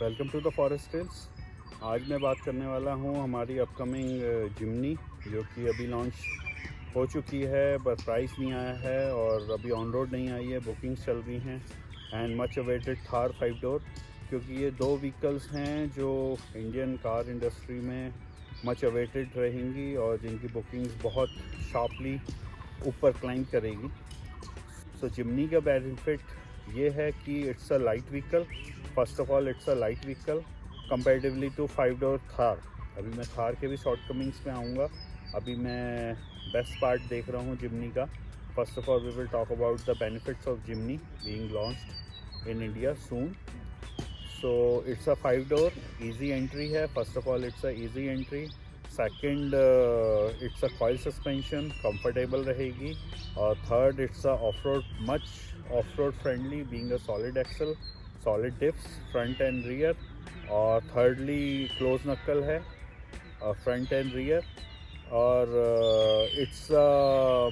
Welcome to the forest tales. आज मैं बात करने वाला हूँ हमारी अपकमिंग जिमनी, जो कि अभी लॉन्च हो चुकी है पर प्राइस नहीं आया है और अभी ऑन रोड नहीं आई है, बुकिंग्स चल रही हैं। And much awaited Thar 5 door, क्योंकि ये दो व्हीकल्स हैं जो इंडियन कार इंडस्ट्री में मच अवेटेड रहेंगी और जिनकी बुकिंग्स बहुत शार्पली ऊपर क्लाइंब करेगी। सो जिमनी का बेनिफिट ये है कि it's a light vehicle. First of all it's a light vehicle comparatively to 5 door Thar. अभी मैं थार के भी शॉर्टकमिंग्स में आऊँगा। अभी मैं बेस्ट पार्ट देख रहा हूँ जिमनी का। First of all we will talk about the benefits of Jimny being launched in India soon. So it's a 5 door, easy entry है। First of all it's a easy entry. Second, it's a coil suspension, comfortable रहेगी। और third, it's a off road, much off road friendly being a solid axle, solid dips front and rear. और thirdly close knuckle है front and rear. और it's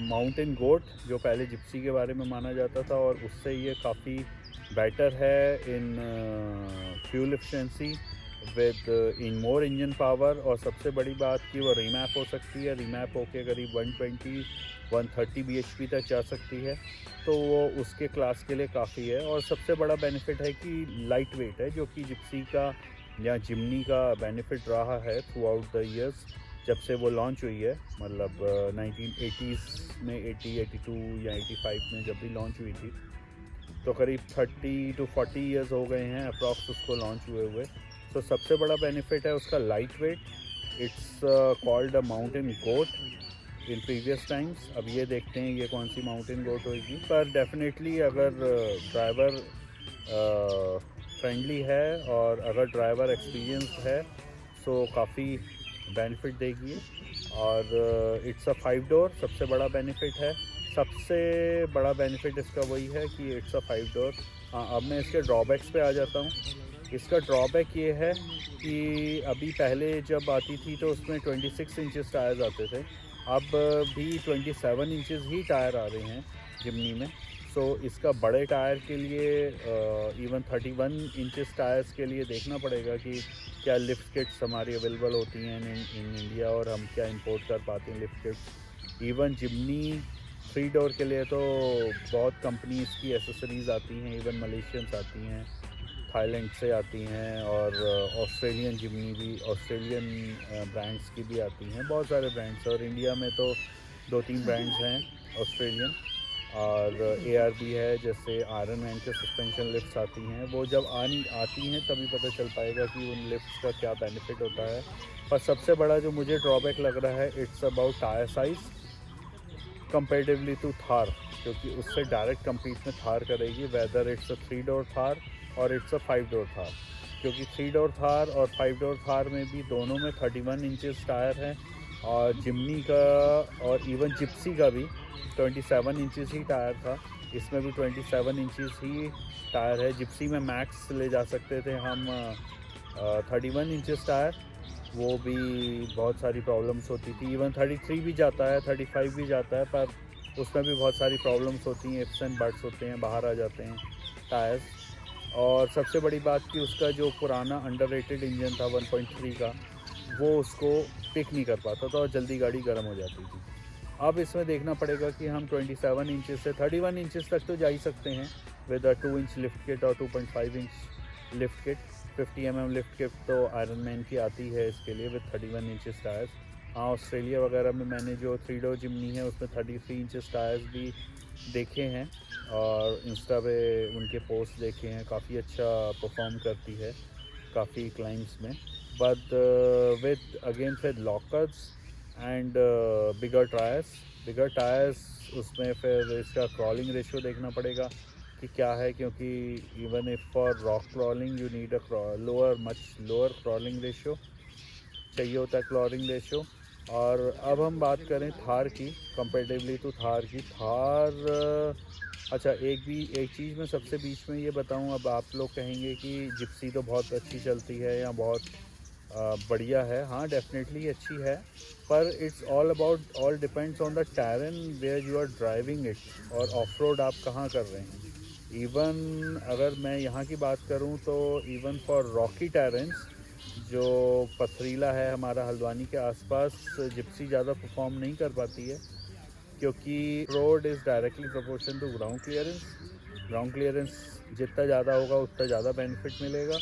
mountain goat, जो पहले Gypsy के बारे में माना जाता था, और उससे ये काफ़ी बेटर है in fuel efficiency with in more engine power. और सबसे बड़ी बात कि वो रीमैप हो सकती है, रीमैप होके करीब 120-130 bhp तक जा सकती है, तो वो उसके क्लास के लिए काफ़ी है। और सबसे बड़ा बेनिफिट है कि लाइट वेट है, जो कि जिप्सी का या जिमनी का बेनिफिट रहा है थ्रू आउट द ईयर्स जब से वो लॉन्च हुई है। मतलब 1980s में, 80, 82 या 85 में जब भी लॉन्च हुई थी, तो करीब 30 to 40 ईयर्स हो गए हैं अप्रॉक्स उसको लॉन्च हुए। सो सबसे बड़ा बेनिफिट है उसका light weight. It's called a mountain goat in previous times. अब ये देखते हैं ये कौन सी माउंटेन गोट होगी, पर डेफिनेटली अगर ड्राइवर फ्रेंडली है और अगर ड्राइवर एक्सपीरियंस है, सो काफ़ी बेनिफिट देगी। और इट्स अ 5 डोर, सबसे बड़ा बेनिफिट है। सबसे बड़ा बेनिफिट इसका वही है कि इट्स अ 5 डोर। हाँ, अब मैं इसके ड्रॉबैक्स पे आ जाता हूँ। इसका ड्रॉबैक ये है कि अभी पहले जब आती थी तो उसमें 26 इंचेस टायर्स आते थे, अब भी 27 इंचेस ही टायर आ रहे हैं जिमनी में। सो इसका बड़े टायर के लिए, इवन 31 इंचेस टायर्स के लिए देखना पड़ेगा कि क्या लिफ्ट किट्स हमारी अवेलेबल होती हैं इन इंडिया, और हम क्या इंपोर्ट कर पाते हैं लिफ्ट किट्स। इवन जिमनी 3 डोर के लिए तो बहुत कंपनीज़ की एसेसरीज़ आती हैं, इवन मलेशियंस आती हैं, थाईलैंड से आती हैं, और ऑस्ट्रेलियन जिमनी भी, ऑस्ट्रेलियन ब्रांड्स की भी आती हैं, बहुत सारे ब्रांड्स। और इंडिया में तो 2-3 ब्रांड्स हैं ऑस्ट्रेलियन। और ARB है, जैसे आयरन मैन के सस्पेंशन लिफ्ट्स आती हैं। वो जब आती हैं तभी पता चल पाएगा कि उन लिफ्ट्स का क्या बेनिफिट होता है। पर सबसे बड़ा जो मुझे ड्रॉबैक लग रहा है, it's about tyre size comparatively to Thar, क्योंकि उससे डायरेक्ट कम्पीट में थार करेगी, whether it's a 3 door Thar और इट्स अ 5 डोर थार। क्योंकि 3 डोर थार और 5 डोर थार में भी दोनों में 31 इंचेस टायर हैं, और जिमनी का और इवन जिप्सी का भी 27 इंचेस ही टायर था। इसमें भी 27 इंचेस ही टायर है। जिप्सी में मैक्स ले जा सकते थे हम 31 इंचेस टायर, वो भी बहुत सारी प्रॉब्लम्स होती थी। इवन 33 भी जाता है, 35 भी जाता है, पर उसमें भी बहुत सारी प्रॉब्लम्स होती हैं, इफ्स एंड बट्स होते हैं, बाहर आ जाते हैं टायर्स। और सबसे बड़ी बात कि उसका जो पुराना अंडररेटेड इंजन था 1.3 का, वो उसको पिक नहीं कर पाता था और जल्दी गाड़ी गर्म हो जाती थी। अब इसमें देखना पड़ेगा कि हम 27 इंचेस से 31 इंचेस तक तो जा ही सकते हैं with a 2 inch lift kit और 2.5 inch lift kit. 50 lift kit तो आयरन मैन की आती है इसके लिए विद 31 इंचेस टायर्स। हाँ, ऑस्ट्रेलिया वगैरह में मैंने जो 3 डोर जिमनी है उसमें 33 इंचेस टायर्स भी देखे हैं, और इंस्टा पे उनके पोस्ट देखे हैं, काफ़ी अच्छा परफॉर्म करती है काफ़ी क्लाइंब्स में। But with again with lockers and bigger tyres, उसमें फिर इसका क्रॉलिंग रेशियो देखना पड़ेगा कि क्या है, क्योंकि even if for rock crawling you need a much lower crawling ratio चाहिए होता है, क्रॉलिंग रेशियो। और अब हम बात करें थार की, कंपेरेटिवली टू थार की। अच्छा, एक चीज़ मैं सबसे बीच में ये बताऊं, अब आप लोग कहेंगे कि जिप्सी तो बहुत अच्छी चलती है या बहुत बढ़िया है। हाँ, डेफिनेटली अच्छी है, पर it's all depends on the terrain where you are driving it, और ऑफ रोड आप कहाँ कर रहे हैं। इवन अगर मैं यहाँ की बात करूँ तो इवन फॉर रॉकी टेरेंस जो पथरीला है हमारा हल्द्वानी के आसपास, जिप्सी ज़्यादा परफॉर्म नहीं कर पाती है, क्योंकि road is directly proportion to ground clearance. Ground clearance जितना ज़्यादा होगा उतना ज़्यादा बेनिफिट मिलेगा।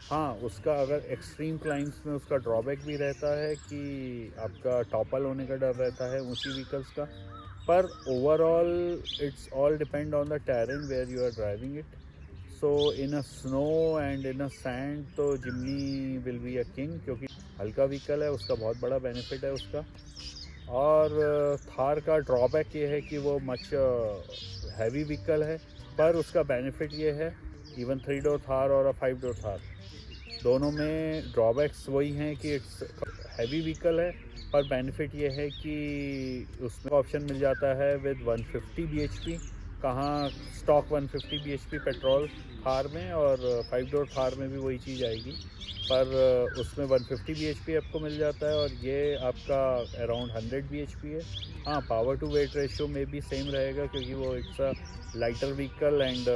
हाँ, उसका अगर एक्सट्रीम क्लाइंब्स में उसका ड्रॉबैक भी रहता है कि आपका टॉपल होने का डर रहता है ऊंची व्हीकल्स का, पर overall it's all depend on the terrain where you are driving it. So in a snow and in a sand तो Jimny will be a king, क्योंकि हल्का व्हीकल है, उसका बहुत बड़ा बेनिफिट है उसका। और थार का ड्रॉबैक ये है कि वो मच हैवी व्हीकल है, पर उसका बेनिफिट ये है, इवन 3 डोर थार और 5 डोर थार दोनों में ड्रॉबैक्स वही हैं कि इट्स हैवी व्हीकल है, पर बेनिफिट ये है कि उसमें ऑप्शन मिल जाता है विद 150 bhp। कहाँ स्टॉक 150 bhp पेट्रोल थार में, और 5 डोर थार में भी वही चीज़ आएगी, पर उसमें 150 bhp आपको मिल जाता है और ये आपका अराउंड 100 bhp है। हाँ, पावर टू वेट रेशियो में भी सेम रहेगा, क्योंकि वो it's a lighter vehicle and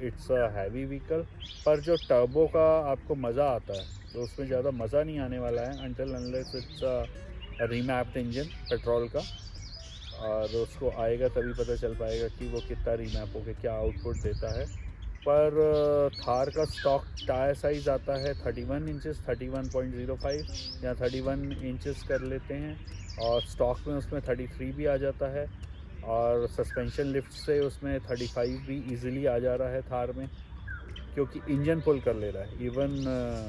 it's a heavy vehicle. पर जो टर्बो का आपको मज़ा आता है तो उसमें ज़्यादा मज़ा नहीं आने वाला है until unless it's a remapped engine petrol का, और उसको आएगा तभी पता चल पाएगा कि वो कितना रीमैप होकर क्या आउटपुट देता है। पर थार का स्टॉक टायर साइज़ आता है 31 इंचेस, 31.05 या 31 इंचेस कर लेते हैं, और स्टॉक में उसमें 33 भी आ जाता है, और सस्पेंशन लिफ्ट से उसमें 35 भी इजीली आ जा रहा है थार में, क्योंकि इंजन पुल कर ले रहा है। इवन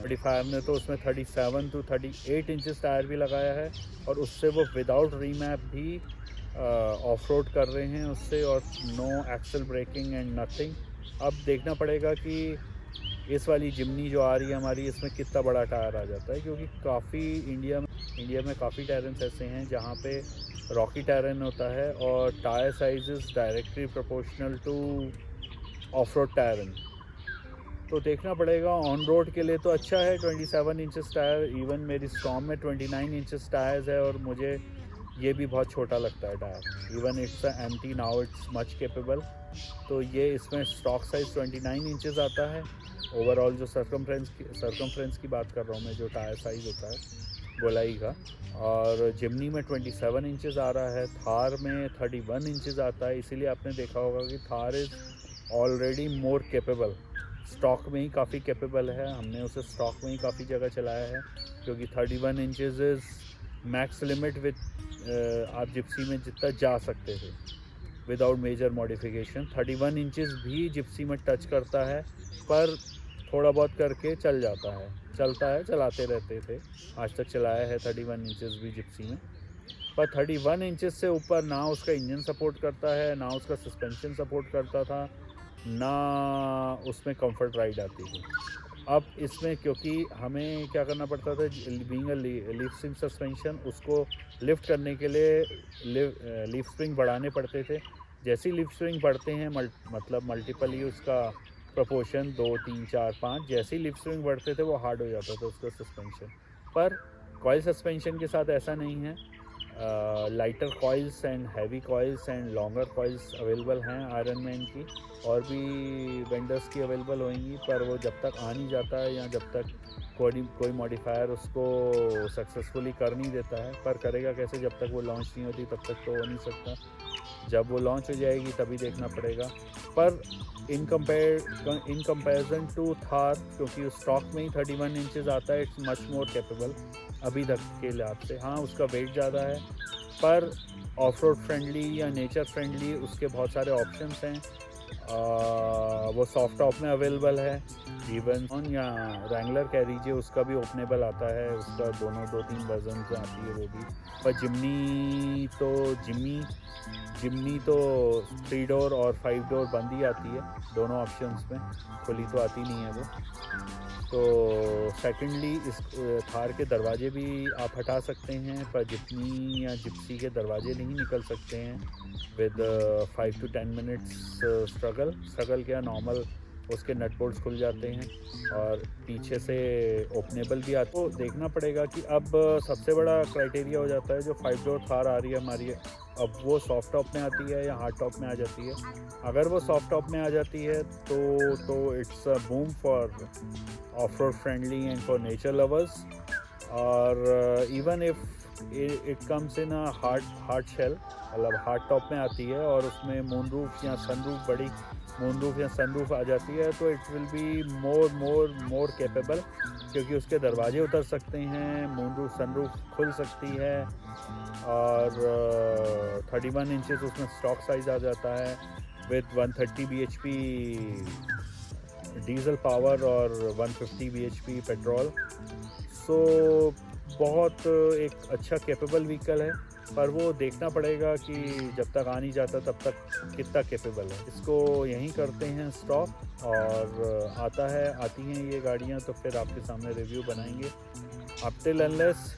35 ने तो उसमें 37 टू 38 इंचेस टायर भी लगाया है, और उससे वो विदाउट रीमैप भी ऑफ रोड कर रहे हैं उससे, और no axle breaking and nothing. अब देखना पड़ेगा कि इस वाली जिमनी जो आ रही है हमारी, इसमें कितना बड़ा टायर आ जाता है, क्योंकि काफ़ी इंडिया में काफ़ी टायरेंस ऐसे हैं जहाँ पे रॉकी टायरन होता है और tyre size is directly proportional two of road tyrant. तो देखना पड़ेगा। ऑन रोड के लिए तो अच्छा है 27 इंचेस टायर, इवन मेरी स्टॉर्म में 29 इंचेस टायर्स है, और मुझे ये भी बहुत छोटा लगता है tyre. Even it's empty now, it's much capable. तो ये इसमें स्टॉक साइज़ 29 इंचेस आता है। ओवरऑल जो सरकमफ्रेंस की बात कर रहा हूँ मैं, जो टायर साइज़ होता है गोलाई का, और जिमनी में 27 इंचेस आ रहा है, थार में 31 इंचेस आता है। इसीलिए आपने देखा होगा कि Thar is already more capable, stock में ही काफ़ी कैपेबल है। हमने उसे स्टॉक में ही काफ़ी जगह चलाया है, क्योंकि 31 inches is max limit with आप जिप्सी में जितना जा सकते थे विदाउट मेजर मॉडिफिकेशन। 31 इंचेस भी जिप्सी में टच करता है, पर थोड़ा बहुत करके चल जाता है, चलता है, चलाते रहते थे, आज तक चलाया है 31 इंचेस भी जिप्सी में। पर 31 इंचेस से ऊपर ना उसका इंजन सपोर्ट करता है, ना उसका सस्पेंशन सपोर्ट करता था, ना उसमें कंफर्ट राइड आती थी। अब इसमें क्योंकि हमें क्या करना पड़ता था, being a leaf spring suspension, उसको लिफ्ट करने के लिए लीफ स्प्रिंग बढ़ाने पड़ते थे। जैसे ही लीफ स्प्रिंग बढ़ते हैं, मतलब मल्टीपली उसका प्रोपोर्शन 2, 3, 4, 5, जैसे ही लीफ स्प्रिंग बढ़ते थे वो हार्ड हो जाता था उसका सस्पेंशन। पर कॉइल सस्पेंशन के साथ ऐसा नहीं है। Lighter coils and heavy coils and longer coils available हैं आयरन मैन की, और भी वेंडर्स की अवेलेबल होंगी, पर वो जब तक आ नहीं जाता है या जब तक कोई मॉडिफायर उसको सक्सेसफुली कर नहीं देता है, पर करेगा कैसे, जब तक वो लॉन्च नहीं होती तब तक तो हो नहीं सकता। जब वो लॉन्च हो जाएगी तभी देखना पड़ेगा। पर इन कंपेरिजन टू थार, क्योंकि स्टॉक में ही 31 इंचेस आता है, इट्स मच मोर कैपेबल अभी तक के लिहाज से। हाँ, उसका वेट ज़्यादा है, पर ऑफ रोड फ्रेंडली या नेचर फ्रेंडली उसके बहुत सारे ऑप्शंस हैं। वो सॉफ्ट टॉप में अवेलेबल है, इवन या रैंगलर कह लीजिए, उसका भी ओपनेबल आता है, उसका दोनों 2-3 वर्जन आती है वो भी। पर जिमनी तो 3 डोर और 5 डोर बंद ही आती है, दोनों ऑप्शंस में खुली तो आती नहीं है वो। तो सेकेंडली इस थार के दरवाजे भी आप हटा सकते हैं, पर जिप्नी या जिप्सी के दरवाजे नहीं निकल सकते हैं विद 5 to 10 मिनट्स स्ट्रगल क्या, नॉर्मल उसके नट बोल्ट्स खुल जाते हैं और पीछे से ओपनेबल भी आता है। तो देखना पड़ेगा कि अब सबसे बड़ा क्राइटेरिया हो जाता है जो 5 डोर थार आ रही है हमारी, अब वो सॉफ्ट टॉप में आती है या हार्ड टॉप में आ जाती है। अगर वो सॉफ्ट टॉप में आ जाती है तो it's a boom for off road friendly and for nature lovers. और even if it comes in a hard shell, मतलब हार्ड टॉप में आती है और उसमें मून रूफ या सनरूफ, बड़ी मून रूफ या सनरूफ आ जाती है, तो it will be more capable, क्योंकि उसके दरवाजे उतर सकते हैं, मून रूफ सनरूफ खुल सकती है और 31 इंचेस उसमें स्टॉक साइज़ आ जाता है विद 130 bhp डीजल पावर और 150 bhp पेट्रोल। सो बहुत एक अच्छा कैपेबल व्हीकल है, पर वो देखना पड़ेगा कि जब तक आ नहीं जाता तब तक कितना कैपेबल है। इसको यहीं करते हैं स्टॉप, और आती हैं ये गाड़ियाँ तो फिर आपके सामने रिव्यू बनाएंगे। अब till unless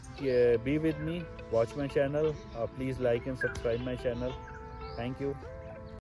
be with me, watch my channel, please like and subscribe my channel. Thank you.